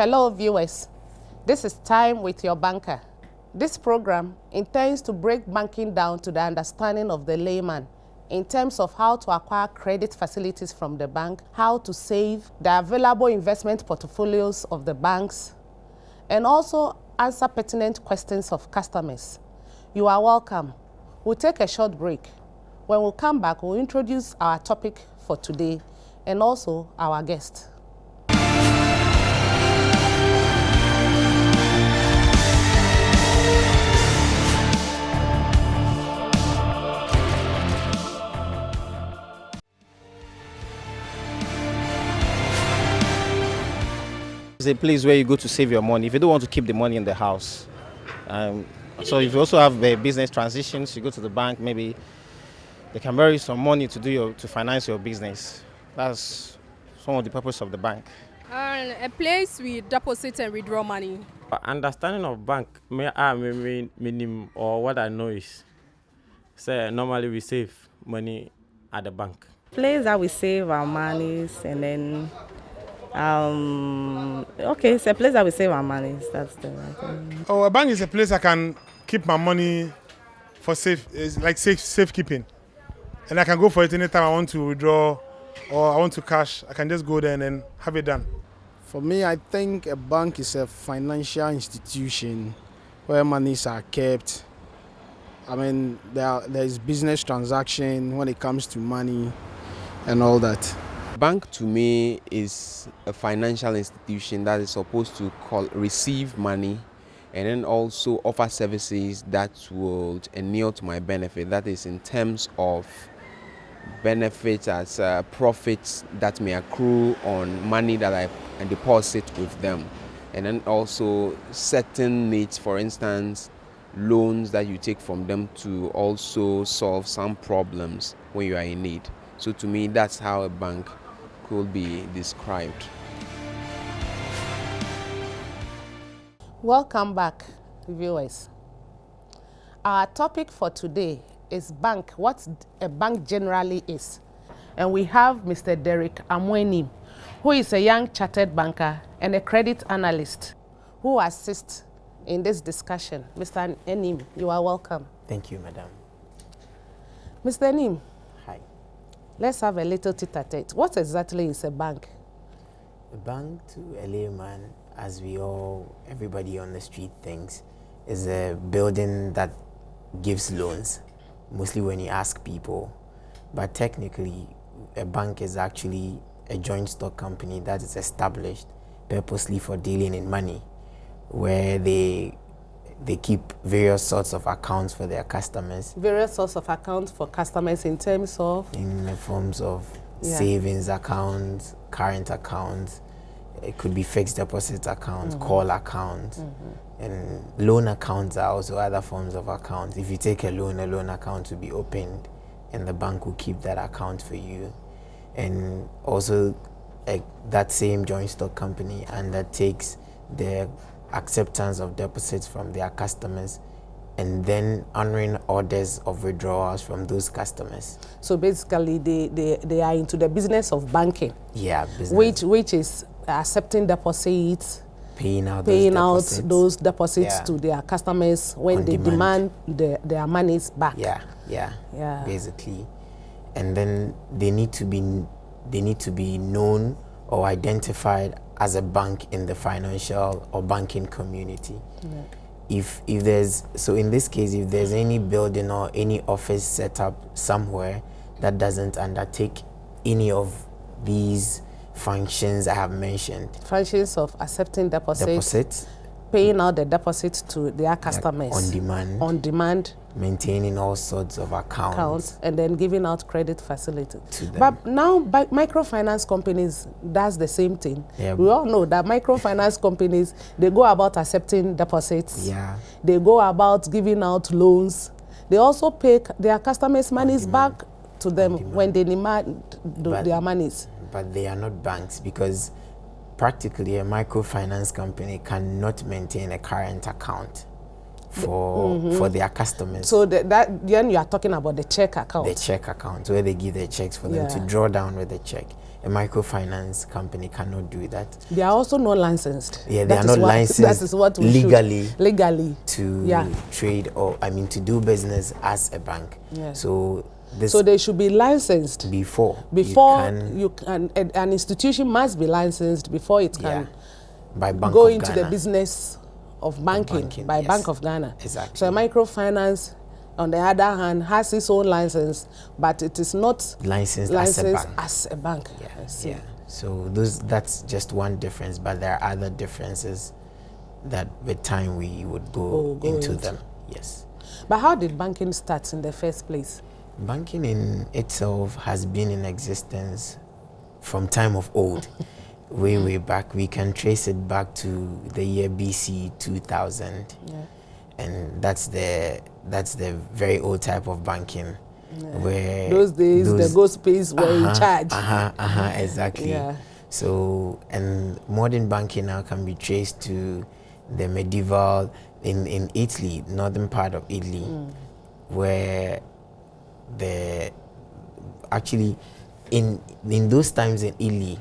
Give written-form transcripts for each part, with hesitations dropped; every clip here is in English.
Hello viewers, this is Time with your banker. This program intends to break banking down to the understanding of the layman in terms of how to acquire credit facilities from the bank, how to save, the available investment portfolios of the banks, and also answer pertinent questions of customers. You are welcome. We'll take a short break. When we come back, we'll introduce our topic for today and also our guest. It's a place where you go to save your money if you don't want to keep the money in the house. So if you also have business transitions, you go to the bank, maybe they can borrow you some money to finance your business. That's some of the purpose of the bank. A place we deposit and withdraw money. Understanding of bank, minimum or what I know is, say normally we save money at the bank. Place that we save our monies and then it's a place that we save our money. That's the right thing. A bank is a place I can keep my money for safekeeping, and I can go for it anytime I want to withdraw or I want to cash. I can just go there and then have it done. For me, I think a bank is a financial institution where monies are kept. I mean, there is business transaction when it comes to money and all that. Bank to me is a financial institution that is supposed to receive money and then also offer services that would inure to my benefit. That is in terms of benefits as profits that may accrue on money that I deposit with them. And then also certain needs, for instance, loans that you take from them to also solve some problems when you are in need. So to me, that's how a bank could be described. Welcome back, viewers. Our topic for today is bank, what a bank generally is. And we have Mr. Derek Amweni, who is a young chartered banker and a credit analyst who assists in this discussion. Mr. Enim, you are welcome. Thank you, madam. Mr. Enim. Hi. Let's have a little tete-a-tete. What exactly is a bank? A bank, to a layman, as everybody on the street thinks, is a building that gives loans, mostly when you ask people. But technically, a bank is actually a joint stock company that is established purposely for dealing in money, where they keep various sorts of accounts for their customers. Various sorts of accounts for customers in terms of? In the forms of savings accounts, current accounts. It could be fixed deposit accounts, call accounts, and loan accounts are also other forms of accounts. If you take a loan account will be opened and the bank will keep that account for you. And also that same joint stock company undertakes the acceptance of deposits from their customers and then honoring orders of withdrawals from those customers. So basically they are into the business of banking. Yeah, business. Which is accepting deposits, paying out those deposits to their customers when they demand their monies back. Yeah, basically. And then they need to be known or identified as a bank in the financial or banking community. If there's, so in this case, if there's any building or any office set up somewhere that doesn't undertake any of these functions I have mentioned. Functions of accepting deposits, paying out the deposits to their customers. On demand. Maintaining all sorts of accounts. And then giving out credit facilities. To them. But now microfinance companies does the same thing. Yeah. We all know that microfinance companies, they go about accepting deposits. Yeah. They go about giving out loans. They also pay their customers' monies back to them when they demand their monies. But they are not banks, because practically a microfinance company cannot maintain a current account for their customers. So that then you are talking about the check account. The check account, where they give their checks for them to draw down with the check. A microfinance company cannot do that. They are also not licensed. Yeah, they are not licensed that is what we legally to trade, or I mean to do business as a bank. Yeah. So they should be licensed before you can an institution must be licensed before it can by Bank go of into Ghana. the business of banking by Bank of Ghana. Exactly. So a microfinance, on the other hand, has its own license, but it is not licensed as a bank. Yeah. So that's just one difference, but there are other differences that with time we would go into them. Yes. But how did banking start in the first place? Banking in itself has been in existence from time of old. way back. We can trace it back to the year BC 2000. And that's the very old type of banking, where those days the ghost pays were in charge. Exactly. Yeah. So, and modern banking now can be traced to the medieval in Italy, northern part of Italy, where actually in those times in Italy,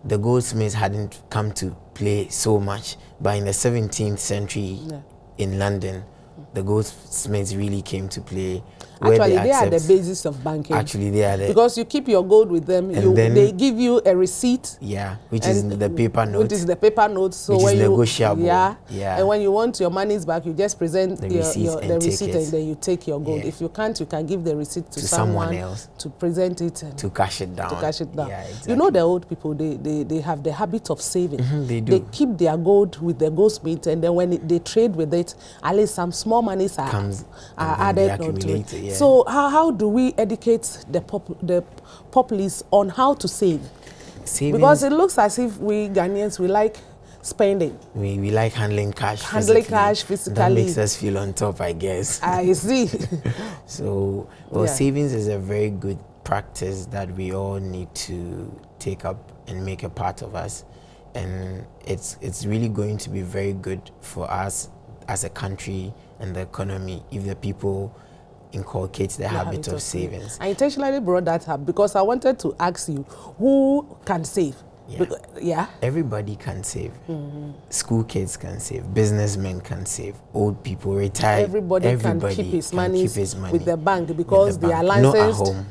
the goldsmiths hadn't come to play so much, but in the 17th century in London, the goldsmiths really came to play. Actually, they are the basis of banking. Actually, they are because you keep your gold with them, they give you a receipt. Which is the paper note. Which is the paper note. So which when is negotiable. And when you want your monies back, you just present the receipt and then you take your gold. If you can't, you can give the receipt to someone else to present it and to cash it down. You know, the old people, they have the habit of saving. They do. They keep their gold with the goldsmith, and then when they trade with it, at least some small monies are added onto it. So how do we educate the populace on how to save? Savings, because it looks as if we Ghanaians, we like spending. We like handling cash physically. That makes us feel on top, I guess. I see. So, savings is a very good practice that we all need to take up and make a part of us. And it's really going to be very good for us as a country and the economy if the people inculcate the habit of savings. I intentionally brought that up because I wanted to ask you, who can save? Everybody can save. School kids can save, businessmen can save, old people, retired. Everybody can keep his money with the bank because they are licensed. Not at home.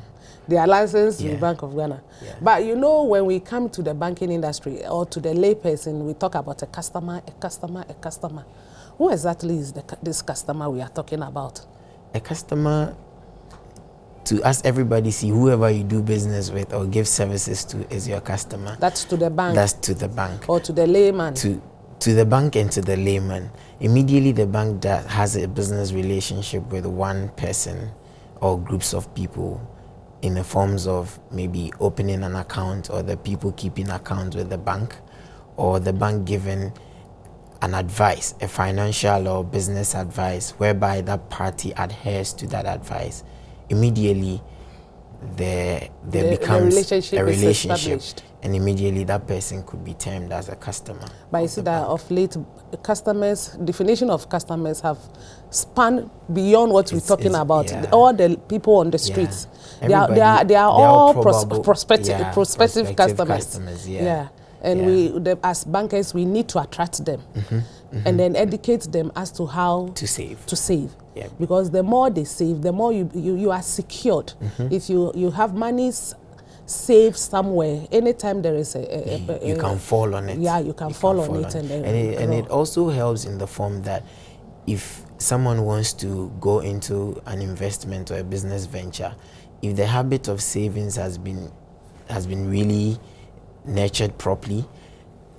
They are licensed with the Bank of Ghana. But you know, when we come to the banking industry or to the layperson, we talk about a customer. Who exactly is this customer we are talking about? A customer, to us, everybody see whoever you do business with or give services to is your customer. That's to the bank. That's to the bank. Or to the layman. To the bank and to the layman. Immediately the bank that has a business relationship with one person or groups of people in the forms of maybe opening an account or the people keeping accounts with the bank or the bank giving an advice, a financial or business advice, whereby that party adheres to that advice. Immediately, there becomes a relationship, and immediately that person could be termed as a customer. But you see that of late, definition of customers have spanned beyond what we're talking about. All the people on the streets, they are all prospective customers. And as bankers, we need to attract them and then educate them as to how to save. Because the more they save, the more you are secured. If you have money saved somewhere, anytime there is you can fall on it. Yeah, you can fall on it. And it also helps in the form that if someone wants to go into an investment or a business venture, if the habit of savings has been really nurtured properly,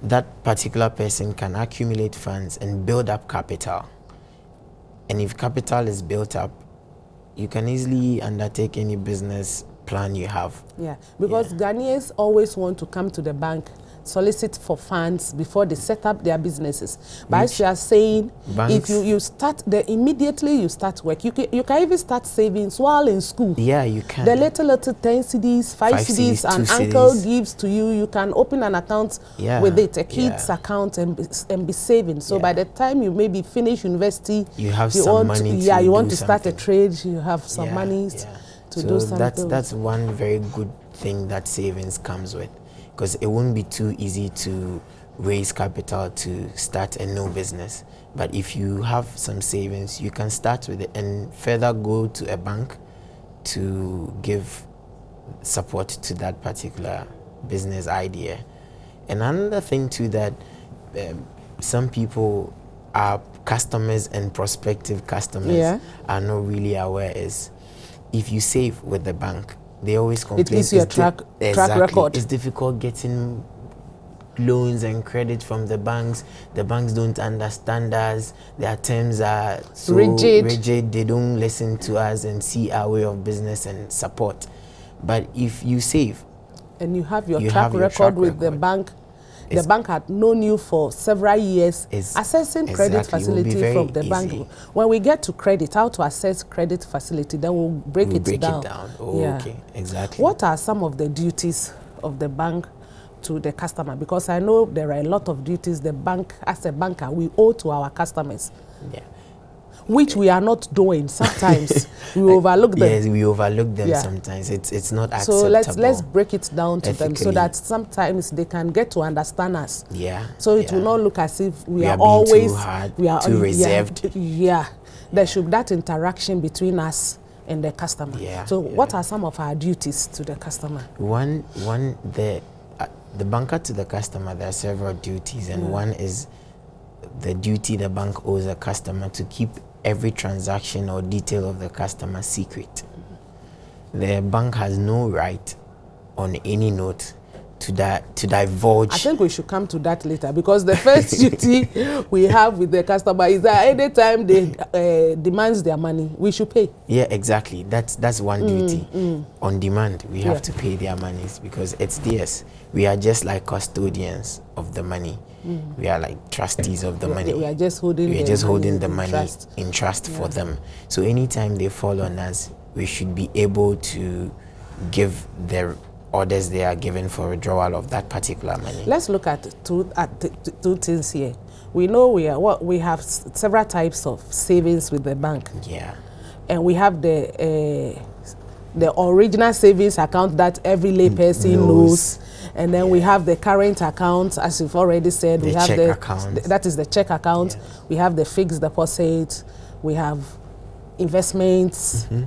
that particular person can accumulate funds and build up capital. And if capital is built up, you can easily undertake any business plan you have. Yeah, because Ghanaians always want to come to the bank solicit for funds before they set up their businesses. But as you are saying, banks, if you start immediately you start work, you can even start savings while in school. Yeah, you can. The little 10 CDs, 5 CDs, and uncle gives to you. You can open an account with it, a kid's account, and be saving. So by the time you maybe finish university, you have some money. You want to start a trade. You have some money to do something. That's one very good thing that savings comes with, because it won't be too easy to raise capital to start a new business. But if you have some savings, you can start with it and further go to a bank to give support to that particular business idea. And another thing too, that some people are customers and prospective customers are not really aware is, if you save with the bank, they always complain. It is your track record. It's difficult getting loans and credit from the banks. The banks don't understand us. Their terms are so rigid. They don't listen to us and see our way of business and support. But if you save and you have your track record with the bank, the bank had known you for several years, assessing credit facility from the bank. When we get to credit, how to assess credit facility, then we'll break it down. Oh, okay, exactly. What are some of the duties of the bank to the customer? Because I know there are a lot of duties the bank, as a banker, we owe to our customers. Yeah. Which we are not doing. Sometimes we overlook them. Yes, we overlook them sometimes. It's not acceptable. So let's break it down to them so that sometimes they can get to understand us. Yeah. So it will not look as if we are always too hard, too reserved. There should be that interaction between us and the customer. So what are some of our duties to the customer? The banker to the customer, there are several duties, and one is the duty the bank owes a customer to keep every transaction or detail of the customer secret. The bank has no right on any note to divulge. I think we should come to that later, because the first duty we have with the customer is that anytime they demands their money, we should pay. Yeah, exactly. That's one duty. On demand, we have to pay their monies because it's theirs. We are just like custodians of the money. We are like trustees of the money. We are just holding the money in trust for them. So anytime they fall on us, we should be able to give their orders they are given for withdrawal of that particular money. Let's look at two things here. We know we have several types of savings with the bank. Yeah. And we have the original savings account that every lay person knows. And then we have the current account, as you've already said. We have that is the check account. Yes. We have the fixed deposit. We have investments. And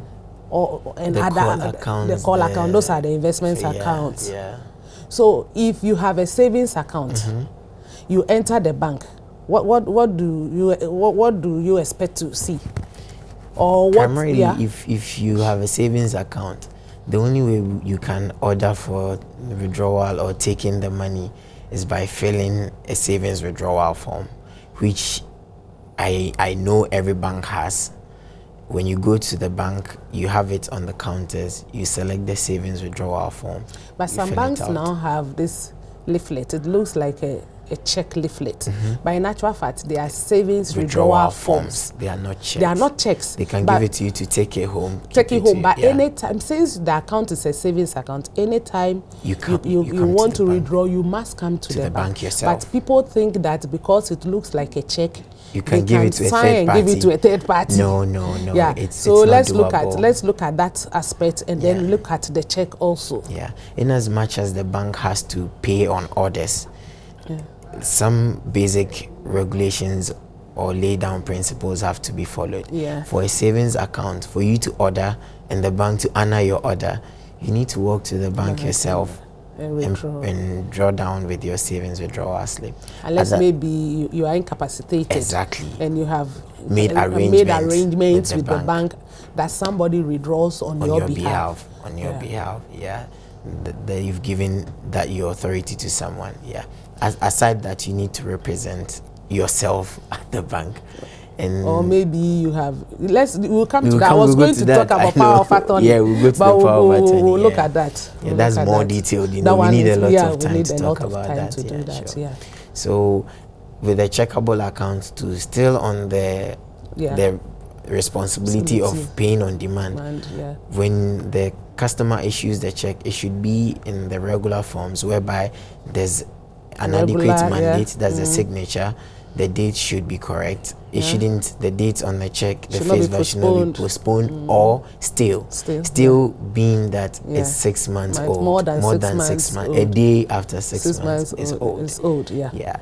the call account. Those are the investments accounts. Yeah. So if you have a savings account, you enter the bank. What do you expect to see? Or primarily, if you have a savings account, the only way you can order for withdrawal or taking the money is by filling a savings withdrawal form, which I know every bank has. When you go to the bank, you have it on the counters. You select the savings withdrawal form. But some banks now have this leaflet. It looks like a check leaflet. But in actual fact, they are savings withdrawal forms. They are not checks. They are not checks. They can give it to you to take it home. Take it home. But anytime, since the account is a savings account, anytime you want to withdraw, you must come to the bank yourself. But people think that because it looks like a check, you can give it to a third party. Give it to a third party. No. Yeah. So let's look at that aspect and then look at the check also. Yeah. In as much as the bank has to pay on orders, some basic regulations or lay down principles have to be followed. For a savings account, for you to order and the bank to honor your order, you need to walk to the bank yourself and draw down with your savings withdrawal slip. Unless maybe you are incapacitated. Exactly. And you have made arrangements with the bank that somebody withdraws on your behalf. On your behalf, that you've given your authority to someone. Aside that, you need to represent yourself at the bank And or maybe you have. We'll come to we'll that. come- I was we'll going go to to talk that, I about power know. of attorney. Yeah, we'll go to the but power of we'll attorney, look yeah. at that. Yeah, We'll that's look at more that. detailed. You That know, we one need is- a lot yeah, of we time need to a talk lot of about time that. to do Yeah, that. sure. Yeah. So, with the checkable account, to still on Yeah. the responsibility of paying on demand. Yeah. When the customer issues the check, it should be in the regular forms whereby there's an adequate Regular, mandate, yeah. that's the signature. The date should be correct. It shouldn't, the date on the check, the Should not face be value should not be postponed or still. Still, Being that Yeah. it's 6 months Might- old. more than 6 6 months months. old. A day after 6 6 months months is old. It's old, yeah. Yeah.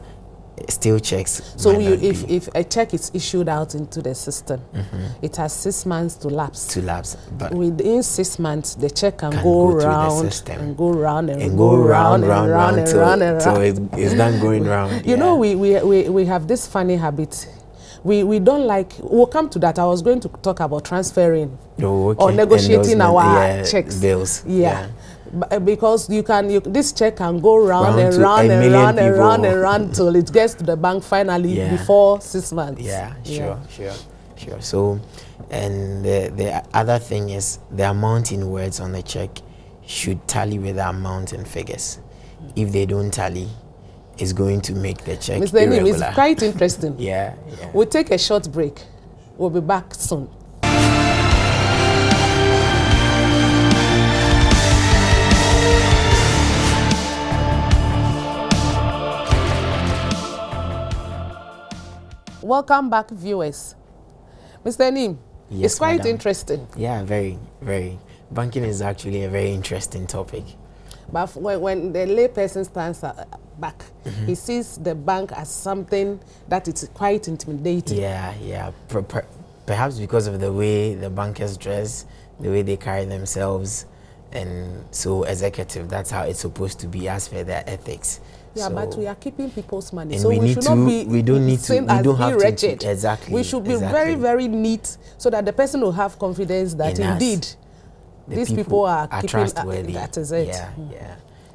Still checks. So might not be if a check is issued out into the system, it has 6 months to lapse. to lapse, but Within 6 months, the check can Can go go through the round system. and go round and, and go round and round and till round. it's done going round. You know, we have this funny habit. We don't like. We'll come to that. I was going to talk about transferring Oh, okay. or negotiating Endorsement, our checks. bills. Yeah. Because this check can go round Round and to round a and million round and round people. and round till it gets to the bank finally Yeah. before 6 months. Yeah, sure. So, and the other thing is the amount in words on the check should tally with the amount in figures. If they don't tally, it's going to make the check Mr. Nim, irregular. it's quite interesting. Yeah. We'll take a short break. We'll be back soon. Welcome back, viewers. Mr. Nim, Yes, it's quite madam. interesting. Yeah, very, very. Banking is actually a very interesting topic. But when the layperson stands back, he sees the bank as something that is quite intimidating. Yeah. Perhaps because of the way the bankers dress, the way they carry themselves, and so executive. That's how it's supposed to be as per their ethics. Yeah, So- but we are keeping people's money, And so we we need should to- not be. we don't need to- seen we as don't have being to- wretched. exactly, We should be exactly. very, very neat, so that the person will have confidence that In us. indeed The these people are keeping. trustworthy. That is it. Yeah.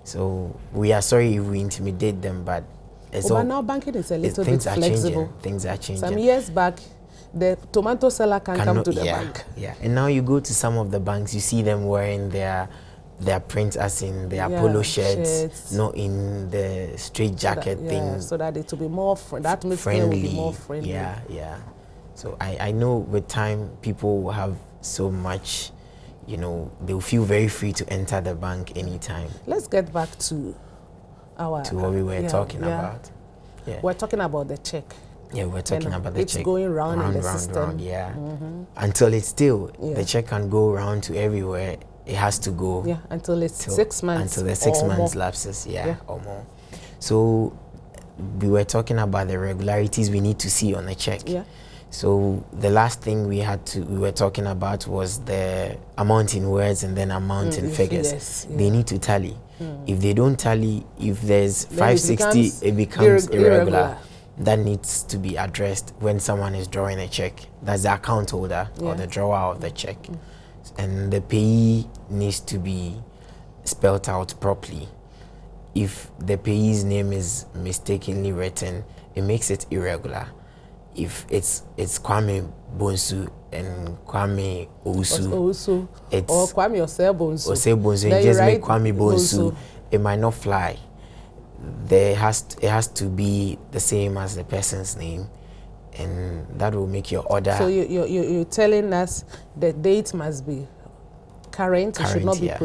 So we are sorry if we intimidate them, but it's Oh, all. but now banking is a little bit things are flexible. changing. Things are changing. Some years back, the tomato seller can come Cannot- to the yeah, bank. Yeah, and now you go to some of the banks, you see them wearing their print as in their Yeah, polo shirts, shirts. not in the straight jacket Yeah, things. so that it will be more that atmosphere will be more friendly. Yeah. So I know with time people will have so much, they'll feel very free to enter the bank anytime. Let's get back to what we were talking about. Yeah. We're talking about the check. Yeah, we're talking And about the it's check. going round in the system. Yeah. Until it's still, Yeah. the check can go round to everywhere. It has to go. Yeah, until it's till- 6 months. Until the 6 or months more. lapses, Yeah. or more. So we were talking about the regularities we need to see on the check. Yeah. So the last thing we were talking about was the amount in words and then amount in figures. yeah. They need to tally. If they don't tally, if there's Then 560, it becomes irregular. irregular. That needs to be addressed when someone is drawing a check. That's the account holder or the drawer of the check. And the payee needs to be spelled out properly. If the payee's name is mistakenly written, it makes it irregular. If it's Kwame Bonsu and Kwame Ousu, it's or Kwame Osebonsu. Osebonsu, Then and you just make write Kwame Bonsu, it might not fly. It has to be the same as the person's name, and that will make your order. So you're telling us the date must be current. It should not be yeah.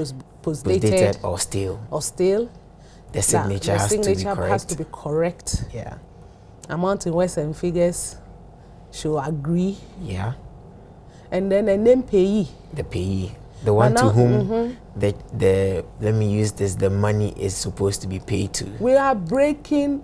post-dated or stale. Or stale. The signature, The has, signature to be correct. has to be correct. Yeah. Amount in words and figures should agree. Yeah. And then a name payee. The payee. The one to whom let me use this, the money is supposed to be paid to. We are breaking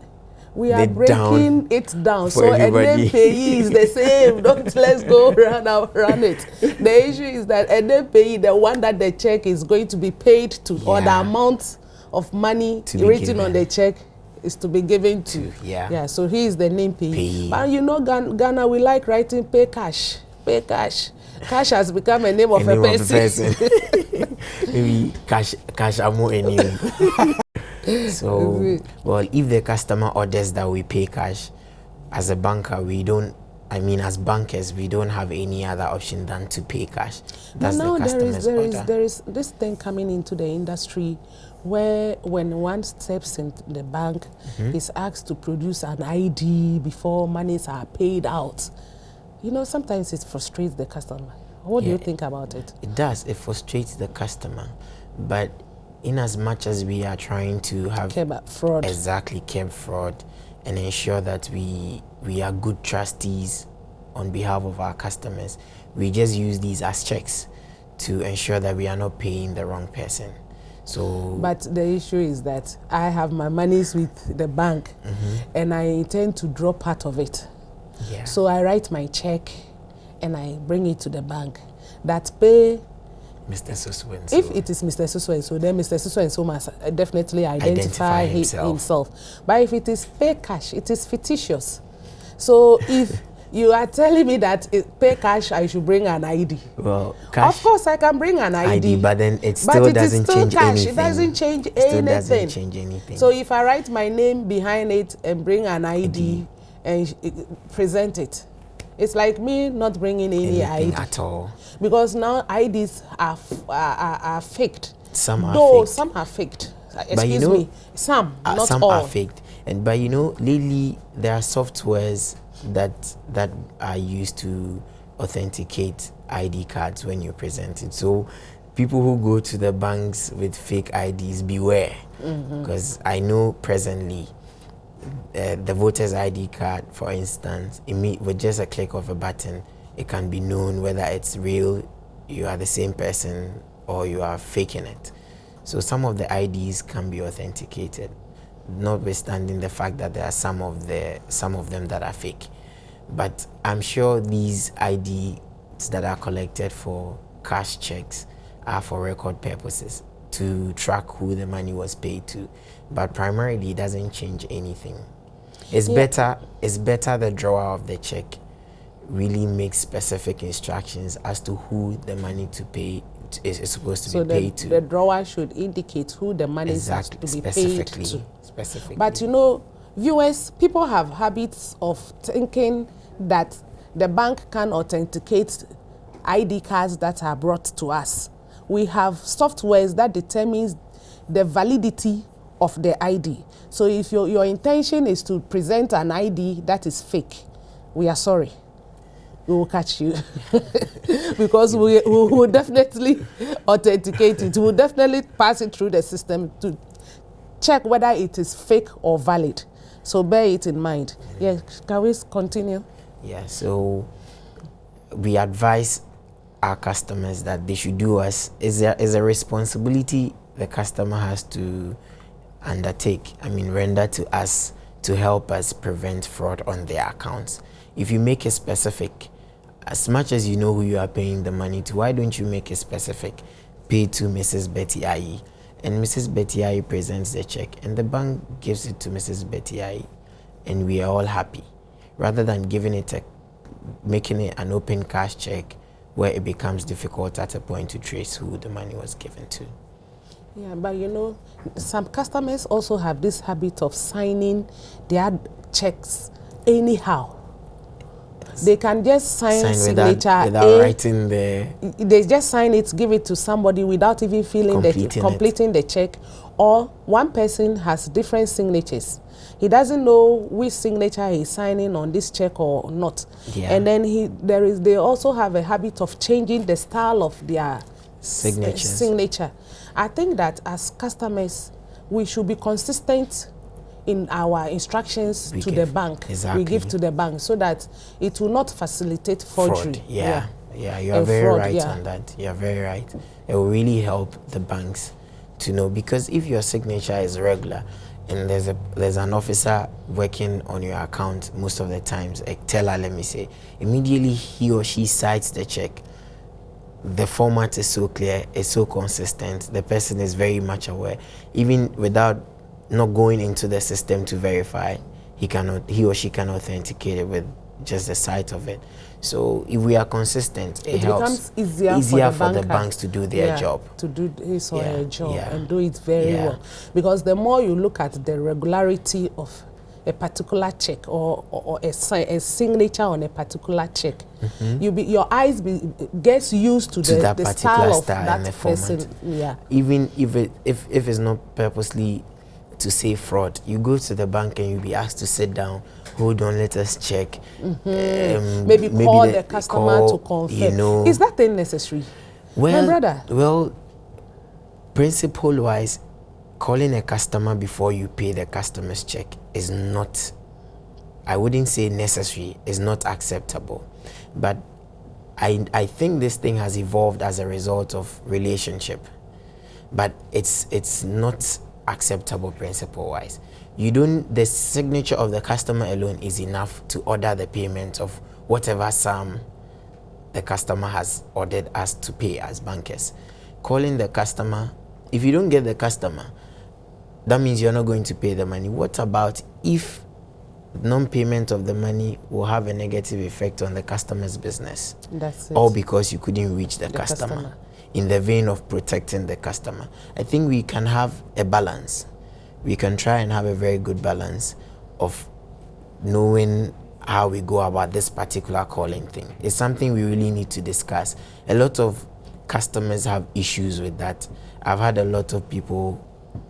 down it down. for So everybody. a name payee is the same. Let's go around it. The issue is that a name payee, the one that the check is going to be paid to, or the amount of money written on the check is to be given to. Yeah. So he is the name payee. But Ghana, we like writing pay cash. Pay cash. Cash has become a name of a person. Maybe cash amo anyway. So, well, if the customer orders that we pay cash, as a banker, we don't I mean, as bankers, we don't have any other option than to pay cash. That's But now the customer's order. there is this thing coming into the industry where when one steps into the bank, is asked to produce an ID before monies are paid out. You know, sometimes it frustrates the customer. What do you think about it? It does. It frustrates the customer. But in as much as we are trying to have curb fraud, curb fraud, and ensure that we are good trustees on behalf of our customers, we just use these as checks to ensure that we are not paying the wrong person. So, but the issue is that I have my monies with the bank, and I intend to draw part of it. Yeah. So I write my check, and I bring it to the bank. That pay Mr. So-so-and-so. If it is Mr. So-so-and-so, then Mr. So-so-and-so must definitely identify himself. But if it is pay cash, it is fictitious. So if you are telling me that pay cash, I should bring an ID. Well, cash, of course I can bring an ID, but then it still doesn't change cash. anything. It doesn't change Doesn't change anything. So if I write my name behind it and bring an ID and present it, it's like me not bringing any ID at all. Because now IDs are faked. Some are faked. Some are faked. But you know, me. Some, not some all. are faked. But you know, lately there are softwares that are used to authenticate ID cards when you present it. So people who go to the banks with fake IDs, beware. Because I know presently the voter's ID card, for instance, with just a click of a button, it can be known whether it's real, you are the same person, or you are faking it. So some of the IDs can be authenticated, notwithstanding the fact that there are some of them that are fake. But I'm sure these IDs that are collected for cash checks are for record purposes, to track who the money was paid to. But primarily it doesn't change anything. It's better the drawer of the check really makes specific instructions as to who the money to pay is supposed to be paid to. So the drawer should indicate who the money is to be paid to. Specifically. But you know, viewers, people have habits of thinking that the bank can authenticate ID cards that are brought to us. We have softwares that determines the validity of the ID. So if your intention is to present an ID that is fake, we are sorry. We will catch you. Because we will definitely authenticate it. We will definitely pass it through the system to check whether it is fake or valid. So bear it in mind. Yeah, can we continue? Yeah, so we advise our customers that they should do us is a responsibility the customer has to undertake, render to us to help us prevent fraud on their accounts. If you make it specific, as much as you know who you are paying the money to, why don't you make it specific? Pay to Mrs. Betty Aye, and Mrs. Betty Aye presents the check, and the bank gives it to Mrs. Betty Aye, and we are all happy, rather than making it an open cash check where it becomes difficult at a point to trace who the money was given to. Yeah, but you know, some customers also have this habit of signing their checks anyhow. They can just sign signature without writing the... They just sign it, give it to somebody without even completing the check. Or one person has different signatures. He doesn't know which signature he's signing on this check or not. Yeah. And then they also have a habit of changing the style of their signature. I think that as customers, we should be consistent in our instructions to the bank. Exactly. We give to the bank so that it will not facilitate forgery. Fraud. Yeah, you are very right on that. You are very right. It will really help the banks to know, because if your signature is regular and there's an officer working on your account most of the times, a teller, let me say, immediately he or she cites the check. The format is so clear, it's so consistent, the person is very much aware, even without not going into the system to verify, he or she can authenticate it with just the sight of it. So if we are consistent, it helps. Becomes easier for the banks to do their job. To do his or her job and do it very well. Because the more you look at the regularity of a particular check or a signature on a particular check, your eyes gets used to the style of that person. Yeah. Even if it's not purposely to say fraud, you go to the bank and you'll be asked to sit down, hold on, let us check. Maybe call the customer to confirm. You know, is that thing necessary? Well, my brother. Well, principle-wise, calling a customer before you pay the customer's check is not, I wouldn't say necessary, is not acceptable. But I think this thing has evolved as a result of relationship. But it's not acceptable principle-wise. The signature of the customer alone is enough to order the payment of whatever sum the customer has ordered us to pay as bankers. Calling the customer, if you don't get the customer, that means you're not going to pay the money. What about if non-payment of the money will have a negative effect on the customer's business? That's it. All because you couldn't reach the customer. In the vein of protecting the customer, I think we can have a balance. We can try and have a very good balance of knowing how we go about this particular calling thing. It's something we really need to discuss. A lot of customers have issues with that. I've had a lot of people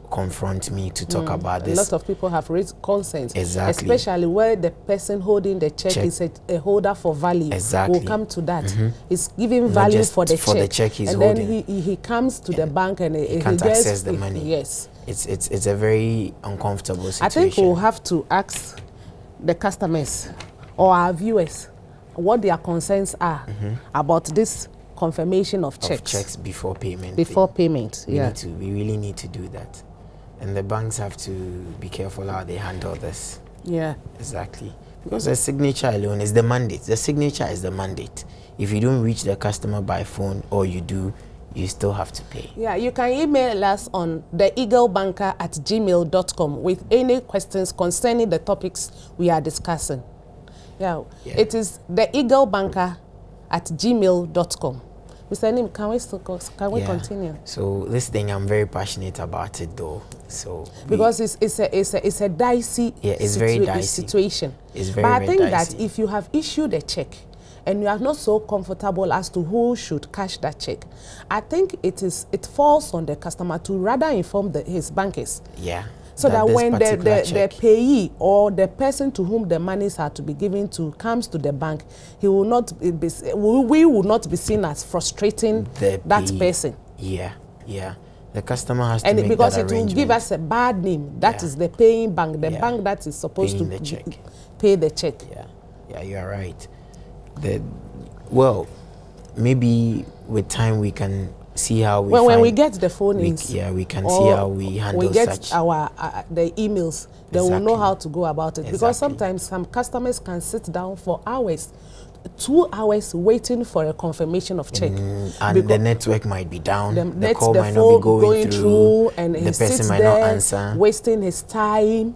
confront me to talk about this. A lot of people have raised concerns. Exactly. Especially where the person holding the check is a holder for value. Exactly. We'll come to that. He's giving value for the check. He's and holding. Then he comes to the bank and he can't access the money. Yes. It's a very uncomfortable situation. I think we'll have to ask the customers or our viewers what their concerns are about this confirmation of checks before payment. Before payment, yeah. We really need to do that. And the banks have to be careful how they handle this. Yeah. Exactly. Because the signature alone is the mandate. The signature is the mandate. If you don't reach the customer by phone or you do, you still have to pay. Yeah, you can email us on theeaglebanker@gmail.com with any questions concerning the topics we are discussing. Yeah. It is theeaglebanker@gmail.com. Mr. Nim, can we continue? So this thing, I'm very passionate about it though. So because it's a dicey very dicey situation. It's very, but I think dicey. that if you have issued a check and you are not so comfortable as to who should cash that check, I think it falls on the customer to rather inform his bankers. Yeah. So that when the payee or the person to whom the monies are to be given to comes to the bank, we will not be seen as frustrating that person. Yeah. The customer has to make because that it will give us a bad name. That is the paying bank, the bank that is supposed to pay the check. Yeah, you are right. Well, maybe with time we can see how we when we get the phone-ins, we can see how we handle we get such. the emails, then we'll know how to go about it. Because sometimes some customers can sit down for hours, 2 hours waiting for a confirmation of check. And the network might be down, the call the might not be going through, and the he person sits might there not answer. wasting his time.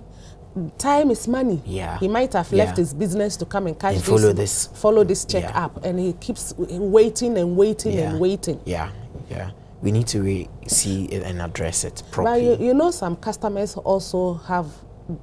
Time is money. Yeah. He might have left his business to come and cash and follow this check up, and he keeps waiting and waiting and waiting. Yeah. We need to see it and address it properly. But you know, some customers also have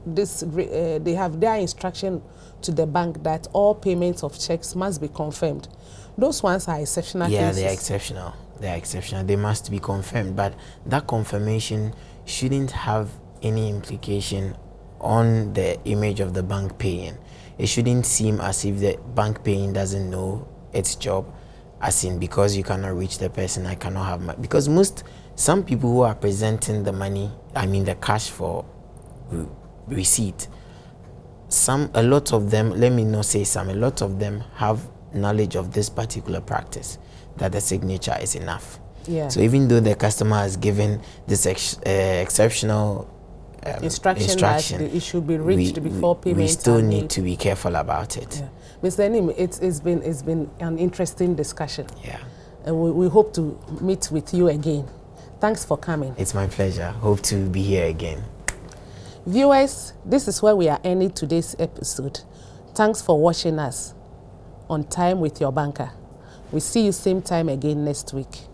this. They have their instruction to the bank that all payments of checks must be confirmed. Those ones are exceptional cases. Yeah, they are exceptional. They are exceptional. They must be confirmed. But that confirmation shouldn't have any implication on the image of the bank paying. It shouldn't seem as if the bank paying doesn't know its job, as in because you cannot reach the person, I cannot have money. Because some people who are presenting the money, the cash for receipt, a lot of them, let me not say some, a lot of them have knowledge of this particular practice, that the signature is enough. Yeah. So even though the customer has given this exceptional instruction that it should be reached before payment, we still need to be careful about it. Yeah. Mr. Nim, it's been an interesting discussion. Yeah. And we hope to meet with you again. Thanks for coming. It's my pleasure. Hope to be here again. Viewers, this is where we are ending today's episode. Thanks for watching us on Time with Your Banker. We see you same time again next week.